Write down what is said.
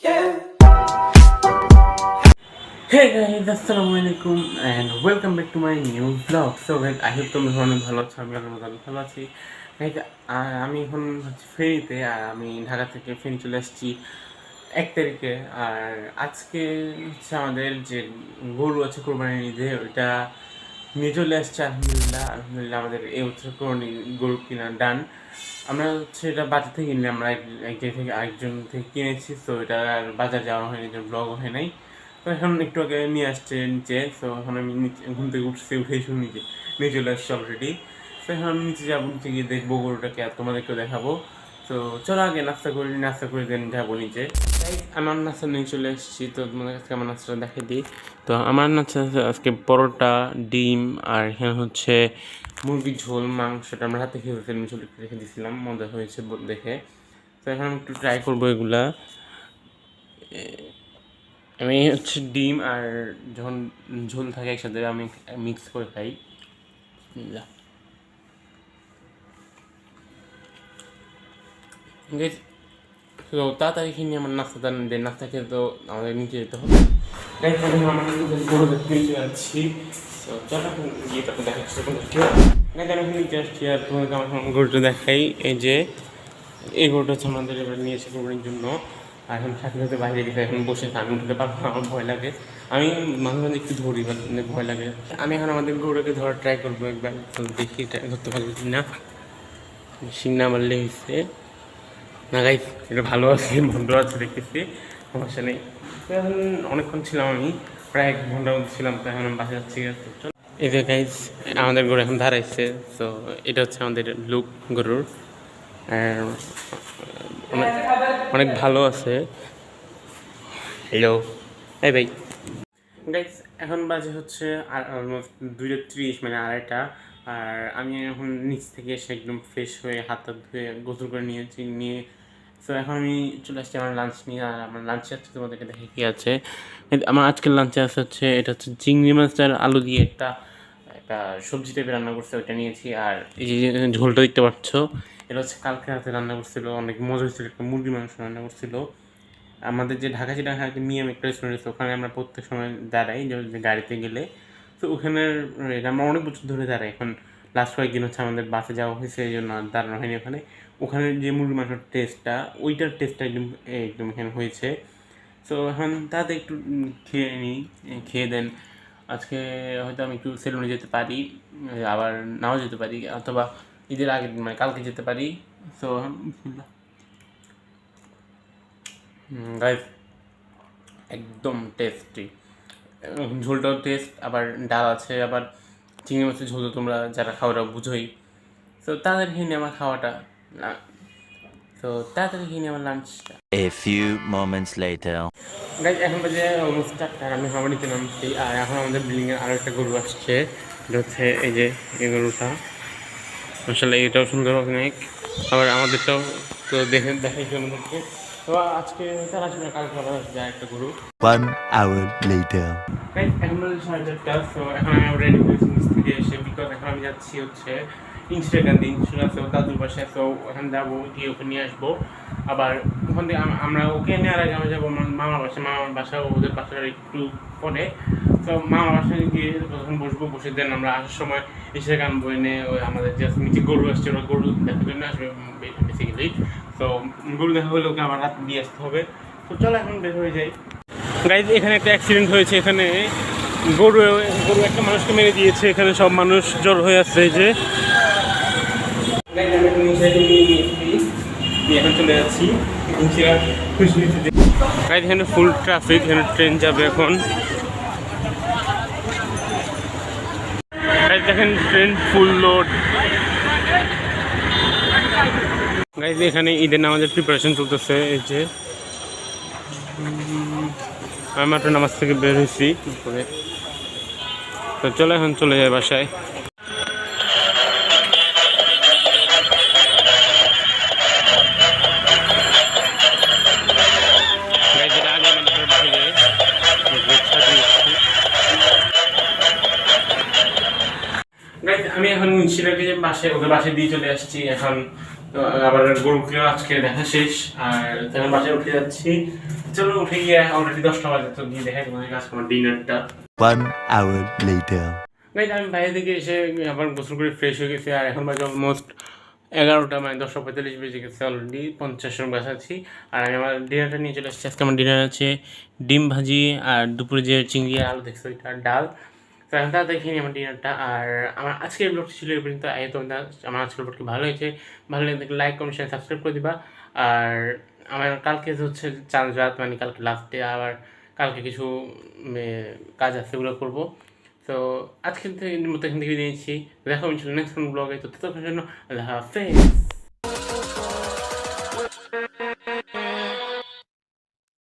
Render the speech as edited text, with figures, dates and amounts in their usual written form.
Hey guys, Assalamualaikum and welcome back to my new vlog. So guys, I hope তোমরা অনেক ভালো আছো, আমি ভালো আছি। Guys, আমি এখন হচ্ছে ফেরিতে, আর আমি ঢাকা থেকে ফেরি চলে আসছি 1 তারিখে। আর আজকে হচ্ছে আমাদের যে গরু আছে কোরবানির ঈদে, ওইটা নিয়ে চলে আসছে। আলহামদুলিল্লাহ আমাদের এই বছর কোরবানি গরু কিনা ডান। আমরা হচ্ছে এটা বাজার থেকে কিনলে, আমরা এক জায়গা থেকে আরেকজন থেকে কিনেছি। তো এটা আর বাজার যাওয়া হয়নি, যে ব্লগ হয় নাই। তো এখন একটু আগে নিয়ে আসছে নিচে। তো এখন আমি নিচে ঘুম থেকে উঠে শুনি নিচে নিয়ে চলে আসছি অলরেডি। তো এখন আমি নিচে যাবো, নিচে গিয়ে দেখবো গরুটাকে, আর তোমাদেরকেও দেখাবো। তো চলো আগে নাস্তা করে দেন যাবো নিচে। তাই আমার নাস্তা নিয়ে চলে এসেছি। তো তোমাদের কাছে আমার নাস্তাটা দেখে দিই। তো আমার নাস্তা আজকে পরোটা, ডিম, আর এখানে হচ্ছে মুরগির ঝোল, মাংসটা আমরা হাতে খেয়ে চলে রেখে দিয়েছিলাম, মজা হয়েছে দেখে। তো এখন আমি একটু ট্রাই করবো এগুলা। আমি হচ্ছে ডিম আর যখন ঝোল থাকে একসাথে আমি মিক্স করে খাই। তো তাড়াতাড়ি খেয়ে আমার নাস্তা খেতে তো আমাদের নিচে যেতে হবে। আমরা গরু দেখতে নিচে যাচ্ছি। তো চলো গিয়ে তারপর দেখাচ্ছি আমি নিচে আসছি, আর তোমাকে আমার গরুটা দেখাই। এই গরুটা হচ্ছে আমাদের এবার নিয়েছে কোরবানির জন্য। আর এখন সাথে বাইরে গেছে, এখন বসে আমি উঠতে পারবো না, আমার ভয় লাগে। আমি মাঝে মাঝে একটু ধরি, মানে ভয় লাগে। আমি এখন আমাদের গরুটাকে ধরার ট্রাই করবো একবার, তো দেখি ধরতে পারবো কি না। শিং না মারলে হয়েছে না গাইস, এটা ভালো আছে, ভদ্র আছে, দেখতেছি সমস্যা নেই। তো এখন অনেকক্ষণ ছিলাম, আমি প্রায় 1 ঘন্টার মধ্যে ছিলাম। তো এখন আমি বাসা যাচ্ছি। এই যে গাইস, আমাদের গরু এখন দাঁড়াইছে। তো এটা হচ্ছে আমাদের লুক গরুর, আর অনেক অনেক ভালো আছে। হ্যালো, এই ভাই গাইস, এখন বাজে হচ্ছে আর অলমোস্ট 2:30, মানে 2:30। আর আমি এখন নিচ থেকে এসে একদম ফ্রেশ হয়ে হাত ধুয়ে গোসল করে নিয়ে। তো এখন আমি চলে আসছি আমার লাঞ্চ নিয়ে। আর আমার লাঞ্চে হচ্ছে তোমাদেরকে দেখে কী আছে। আমার আজকের লাঞ্চে আছে হচ্ছে, এটা হচ্ছে চিংড়ি মাছের আলু দিয়ে একটা একটা সবজি টাইপের রান্না করছে, ওইটা নিয়েছি। আর এই যে ঝোলটা দেখতে পাচ্ছ, এটা হচ্ছে কালকে রাতে রান্না করছিল, অনেক মজা হয়েছিল। একটা মুরগি মাংস রান্না করছিল। আমাদের যে ঢাকা চিড়িয়াখানা একটা মিয়াম একটা রেস্টুরেন্ট আছে, ওখানে আমরা প্রত্যেক সময় দাঁড়াই, যে গাড়িতে গেলে। তো ওখানে আমরা অনেক বছর ধরে দাঁড়াই। এখন লাস্ট কয়েকদিন হচ্ছে আমাদের বাসে যাওয়া হয়েছে, এই জন্য দাঁড়ানো হয়নি ওখানে। ওখানে যে মুরগি মাংসের টেস্টটা, ওইটার টেস্টটা একদম এখানে হয়েছে। তো এখন তাতে একটু খেয়ে নিই, খেয়ে দেন। আজকে হয়তো আমি একটু সেলুনে যেতে পারি, আবার নাও যেতে পারি, অথবা ঈদের আগের দিন মানে কালকে যেতে পারি। তো গাইস, একদম টেস্টি, ঝোলটাও টেস্ট, আবার ডাল আছে, আবার চিংড়ি মাছের ঝোল তো তোমরা যারা খাওয়াটা বুঝোই। তো তাড়াতাড়ি খেয়ে নিই আমার খাওয়াটা, তো তাড়াতাড়ি খেয়ে নিই আমার লাঞ্চটা। A few moments later. Guys, এখন বাজে অলমোস্ট 4টা, আমি হাওড়িতে নামছি। আর এখন আমাদের বিল্ডিংয়ে আরও একটা গরু আসছে, এটা হচ্ছে এই গরুটা। আসলে এটাও সুন্দর অনেক, আবার আমাদেরটাও তো দেখাই আমাদেরকে। তো আজকে তার আসবে না, কালকে আবার আসবে একটা গরু। 1 hour later. এখন বাজে 4:30। তো এখন আমি রেডি হয়েছি নিচ থেকে এসে, বিকজ এখন আমি যাচ্ছি হচ্ছে ইনস্টাগ্রাম আছে দাদুর পাশে। তো ওখানে যাবো, গিয়ে ওকে নিয়ে আসবো। আবার ওখান থেকে আমরা ওকে নেওয়ার আগে আমরা যাবো মামার বাসা, ওদের বাসার একটু পরে। তো মামার বাসায় গিয়ে তখন বসে দেন আমরা আসার সময় ইনস্টাগ্রাম বই নিয়ে ওই আমাদের যে নিচে গরু আসছে, ওরা গরু দেখার জন্য আসবে বেসিক্যালি। তো গরু দেখা হলে ওকে আবার রাত দিয়ে আসতে হবে। তো চলো এখন বের হয়ে যাই। গাইজ, এখানে একটা অ্যাক্সিডেন্ট হয়েছে। এখানে গরু একটা মানুষকে মেরে দিয়েছে। এখানে সব মানুষ জড়ো হয়ে আসছে। এই যে এখন চলে যাচ্ছি, এখানে ফুল ট্রাফিক, এখানে ট্রেন যাবে এখন। দেখেন ট্রেন ফুল লোড। গাইজ, এখানে ঈদের নামাজের প্রিপারেশন চলতেছে। এই যে আমি মাত্র নামাজ থেকে বের হয়েছি, তো চলো এখন চলে যায় বাসায়। আমি এখন ওদের বাসায় দিয়ে চলে আসছি। এখন তো আবার গরুকে আজকে দেখা শেষ, আর তখন বাসায় উঠে যাচ্ছি। চলো উঠে গিয়ে অলরেডি 10টা বাজে, তো গিয়ে দেখাই তোমাদের কাছে আমার ডিনারটা। 1 hour later. গাইজ আমি বাইরে থেকে এসে আবার গোসল করে ফ্রেশ হয়ে গেছি, আর এখন বাজে অলমোস্ট 11টা, মানে 10:45 বেজে গেছে, অলরেডি 50-এর কাছাকাছি। আর আমি আমার ডিনারটা নিয়ে চলে এসেছি। আজকে আমার ডিনার আছে ডিম ভাজি, আর দুপুরে যে চিংড়ি আর আলু দেখছো ওইটা, আর ডাল। তো এখন তারা দেখে নিই আমার ডিনারটা। আর আমার আজকের ব্লগটি ছিল এই পর্যন্ত। তো আমার আজকের ব্লগটি ভালো হয়েছে, ভালো লাগলে লাইক কমেন্ট শেয়ার সাবস্ক্রাইব করে দিবা। আর আমার কালকে হচ্ছে চাঁদ রাত, মানে কালকে লাস্ট ডে, আবার কালকে কিছু কাজ আছে, ওগুলো করবো। তো আজকের মতো এখান থেকে বিদায় নিচ্ছি। দেখা হচ্ছে নেক্সট কোন ব্লগে। তো ততক্ষণের জন্য আল্লাহ হাফেজ।